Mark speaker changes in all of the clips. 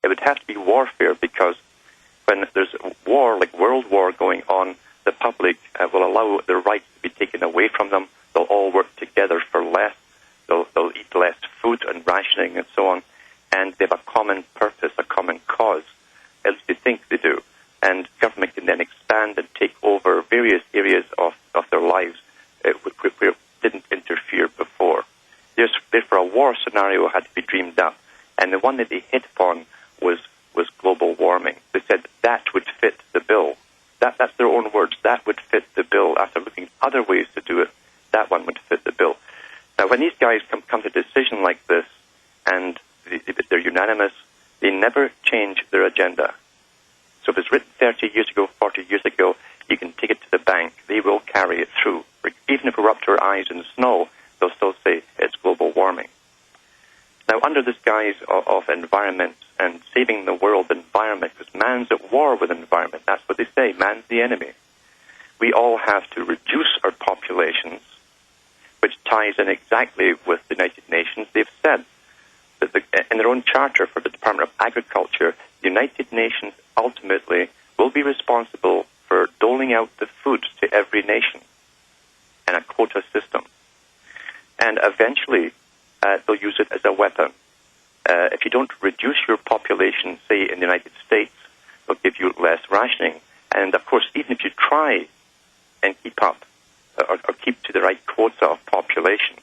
Speaker 1: It would have to be warfare, because when there's war, like world war going on, the public will allow their rights to be taken away from them. They'll all work together for less. They'll eat less food and rationing and so on. And they have a common purpose, a common cause. At least they think they do. And government can then expand and take over various areas of their lives where it didn't interfere before. Therefore, a war scenario had to be dreamed up. And the one that they hit upon was global warming. They said that would fit the bill. That's their own words. That would fit the bill. After looking at other ways to do it, that one would fit the bill. Now, when these guys come to a decision like this, and they're unanimous, they never change their agenda. So if it's written 30 years ago, 40 years ago, you can take it to the bank. They will carry it through. Even if we're up to our eyes in snow, they'll still say it's global warming. Now, under this guise of environment and saving the world environment, because man's at war with the environment, that's what they say, man's the enemy. We all have to reduce our populations, which ties in exactly with the United Nations. They've said that in their own charter for the Department of Agriculture, the United Nations ultimately will be responsible for doling out the food to every nation and a quota system. And eventually, they'll use it as a weapon. If you don't reduce your population, say in the United States, they'll give you less rationing. And of course, even if you try and keep up or keep to the right quota of population,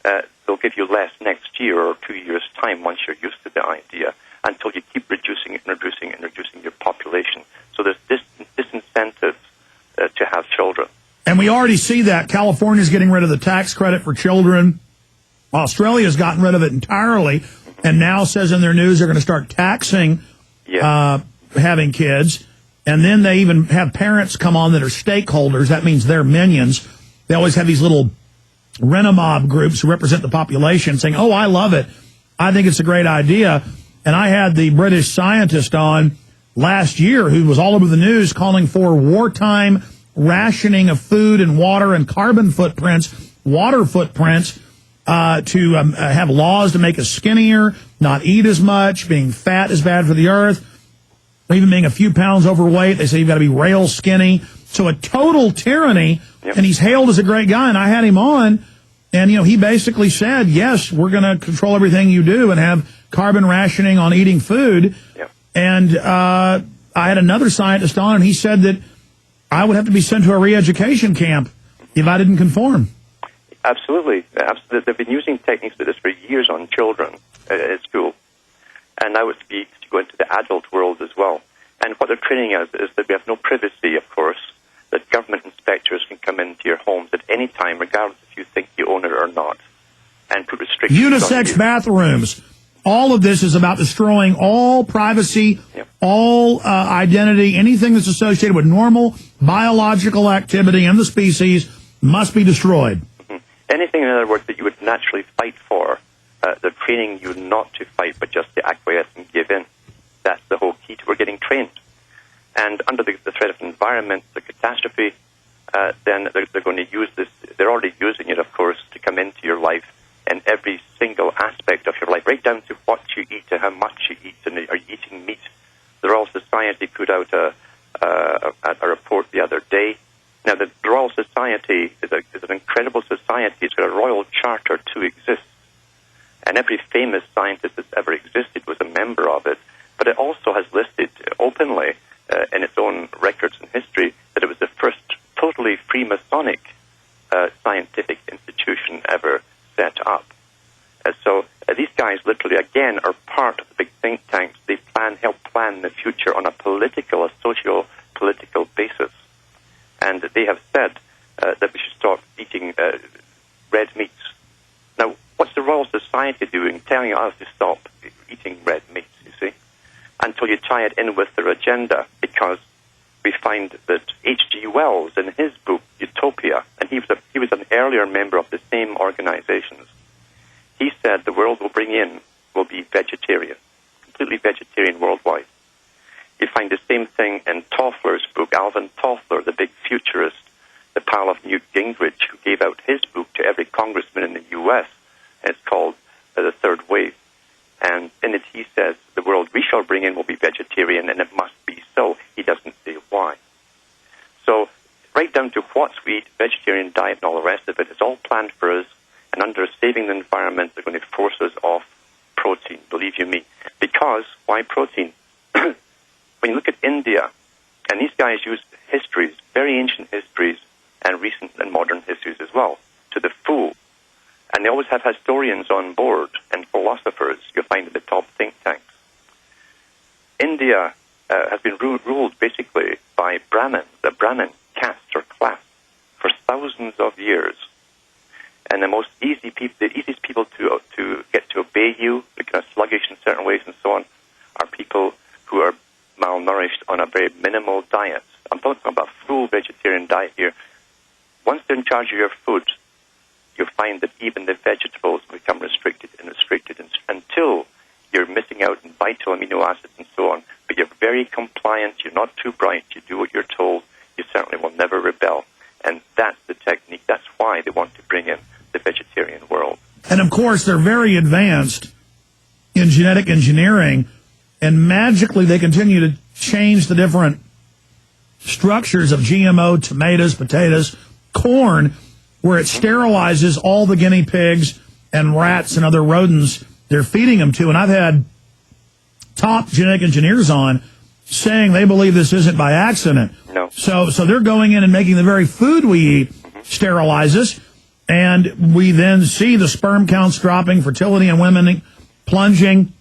Speaker 1: they'll give you less next year or 2 years' time once you're used to the idea, until you keep reducing it and reducing it and reducing your population. So there's disincentive to have children.
Speaker 2: And we already see that. California's getting rid of the tax credit for children. Australia's gotten rid of it entirely, and now says in their news they're going to start taxing having kids. And then they even have parents come on that are stakeholders. That means they're minions. They always have these little rent-a-mob groups who represent the population saying, oh, I love it. I think it's a great idea. And I had the British scientist on last year who was all over the news calling for wartime rationing of food and water and carbon footprints, water footprints, to have laws to make us skinnier, not eat as much, being fat is bad for the earth, even being a few pounds overweight. They say you've got to be rail skinny. So a total tyranny, and he's hailed as a great guy, and I had him on, and, you know, he basically said, yes, we're going to control everything you do and have carbon rationing on eating food. And I had another scientist on, and he said that I would have to be sent to a re-education camp if I didn't conform. Absolutely. They've been using techniques like this for years on children at school. And now it's to go into the adult world as well. And what they're training us is that we have no privacy, of course, that government inspectors can come into your homes at any time, regardless if you think you own it or not, and put restrictions on you. Unisex bathrooms. All of this is about destroying all privacy, all identity, anything that's associated with normal biological activity in the species must be destroyed. Anything, in other words, that you would naturally fight for, they're training you not to fight, but just to acquiesce and give in. That's the whole key to we're getting trained. And under the threat of environment, the catastrophe, then they're going to use this. They're already using it, of course, to come into your life in every single aspect of your life, right down to what you eat and how much you eat. And are you eating meat? The Royal Society put out a report the other day. Now, the Royal Society is an incredible society. It's got a royal charter to exist. And every famous scientist that's ever existed was a member of it. But it also has listed openly in its own records and history that it was the first totally Freemasonic scientific institution ever set up. So these guys literally, again, are part of the big think tanks. They help plan the future on a political, a socio-political basis. And they have said that we should stop eating red meats. Now, what's the Royal Society doing, telling us to stop eating red meats, you see, until you tie it in with their agenda, because we find that H.G. Wells, in his book, Utopia, and he was an earlier member of the same organizations, he said the world will be vegetarian, completely vegetarian worldwide. You find the same thing in Toffler's book, Alvin Toffler, the big futurist, the pal of Newt Gingrich, who gave out his book to every congressman in the U.S., and it's called The Third Wave.
Speaker 1: And in it he says, the world we shall bring in will be vegetarian, and it must be so. He doesn't say why. So right down to what we eat, vegetarian diet and all the rest of it, it's all planned for us, and under saving the environment, they're going to force us off protein, believe you me. Because, why protein? When you look at India, and these guys use histories, very ancient histories, and recent and modern histories as well, to the full. And they always have historians on board and philosophers you'll find in the top think tanks. India has been ruled basically by Brahmins, the Brahmin caste or class, for thousands of years. And the easiest people to get to obey you, they're kind of sluggish in certain ways and so on, are people who are malnourished on a very minimal diet. I'm talking about a full vegetarian diet here. Once they're in charge of your food, you'll find that even the vegetables become restricted until you're missing out on vital amino acids and so on. But you're very compliant, you're not too bright, you do what you're told, you certainly will never rebel. And that's the technique. That's why they want to bring in the vegetarian world.
Speaker 2: And of course, they're very advanced in genetic engineering, and magically they continue to change the different structures of GMO, tomatoes, potatoes, corn, where it sterilizes all the guinea pigs and rats and other rodents they're feeding them to. And I've had top genetic engineers on saying they believe this isn't by accident.
Speaker 1: No.
Speaker 2: So they're going in and making the very food we eat sterilize us, and we then see the sperm counts dropping, fertility in women plunging.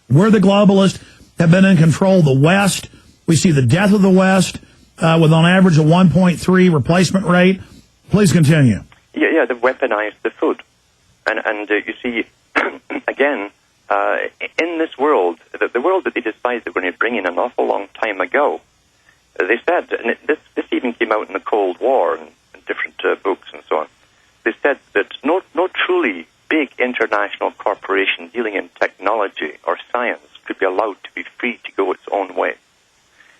Speaker 2: We're the globalists, have been in control of the West. We see the death of the West with on average a 1.3 replacement rate. Please continue.
Speaker 1: Yeah, they've weaponized the food. And you see, again, in this world, the world that they decided they were going to bring in an awful long time ago, they said, and this even came out in the Cold War and different books and so on, they said that no truly big international corporation dealing in technology or science could be allowed to be free to go its own way.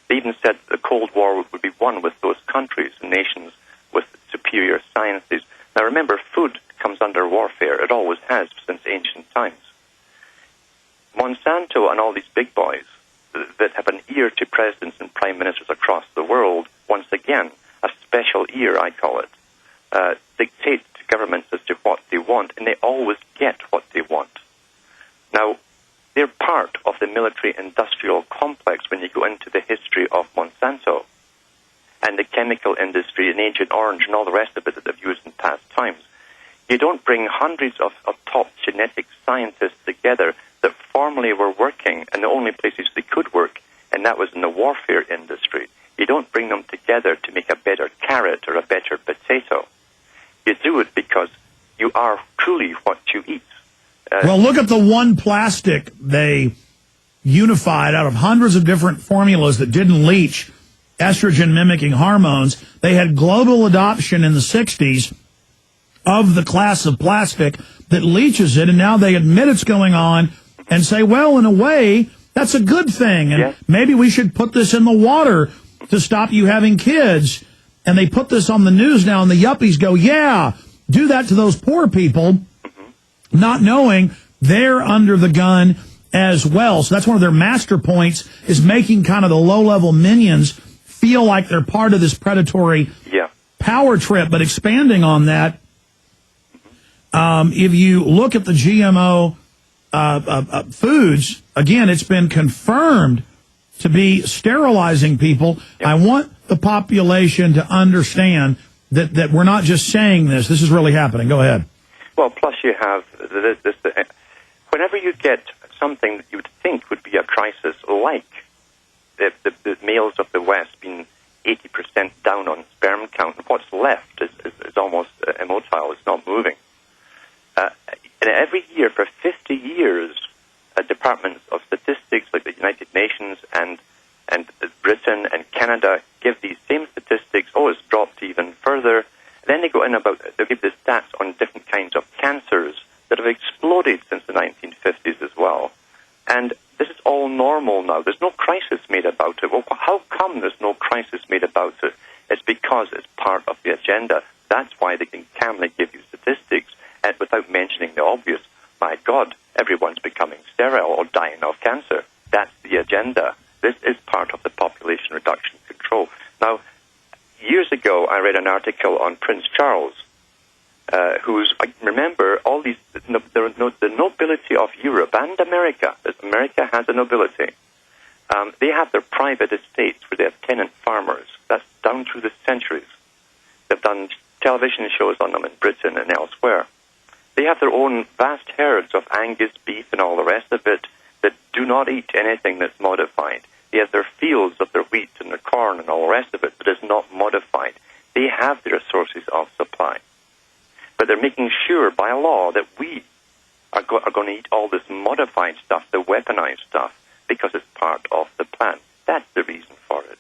Speaker 1: They even said that the Cold War would be won with those countries and nations with superior sciences. Now remember, food comes under warfare. It always has since ancient times. Monsanto and all these big boys that have an ear to presidents and prime ministers across the world, once again, a special ear, I call it, dictate to governments as to what they want, and they always get what they want. Now, they're part of the military-industrial complex when you go into the history of Monsanto and the chemical industry and Agent Orange and all the rest of it that they've used in past times. You don't bring hundreds of top genetic scientists together that formerly were working in the only places they could work, and that was in the warfare industry. You don't bring them together to make a better carrot or a better potato. You do it because you are truly what you eat.
Speaker 2: Well, look at the one plastic they unified out of hundreds of different formulas that didn't leach estrogen-mimicking hormones. They had global adoption in the 60s of the class of plastic that leaches it, and now they admit it's going on and say, well, in a way, that's a good thing, and maybe we should put this in the water to stop you having kids. And they put this on the news now, and the yuppies go, yeah, do that to those poor people, not knowing they're under the gun as well. So that's one of their master points, is making kind of the low-level minions feel like they're part of this predatory power trip. But expanding on that, if you look at the GMO foods, again, it's been confirmed to be sterilizing people. I want the population to understand that we're not just saying this. This is really happening. Go ahead.
Speaker 1: Well, plus you have this whenever you get something that you would think would be a crisis, like the males of the West being 80% down on sperm count, and what's left is almost immotile. It's not moving. And every year, for 50 years, departments of statistics like the United Nations and Britain and Canada give these same statistics. Oh, it's dropped even further. Then they go in they'll give the stats on different kinds of cancers that have exploded since the 1950s as well. And this is all normal now. There's no crisis made about it. Well, how come there's no crisis made about it? It's because it's part of the agenda. That's why they can calmly give you statistics and without mentioning the obvious. My God, everyone's becoming sterile. the agenda. This is part of the population reduction control. Now, years ago, I read an article on Prince Charles, I remember all these, the nobility of Europe and America. America has a nobility. They have their private estates where they have tenant farmers. That's down through the centuries. They've done television shows on them in Britain and elsewhere. They have their own vast herds of Angus beef and all the rest of it that do not eat anything that's modified. They have their fields of their wheat and their corn and all the rest of it that is not modified. They have their sources of supply. But they're making sure by law that we are going to eat all this modified stuff, the weaponized stuff, because it's part of the plan. That's the reason for it.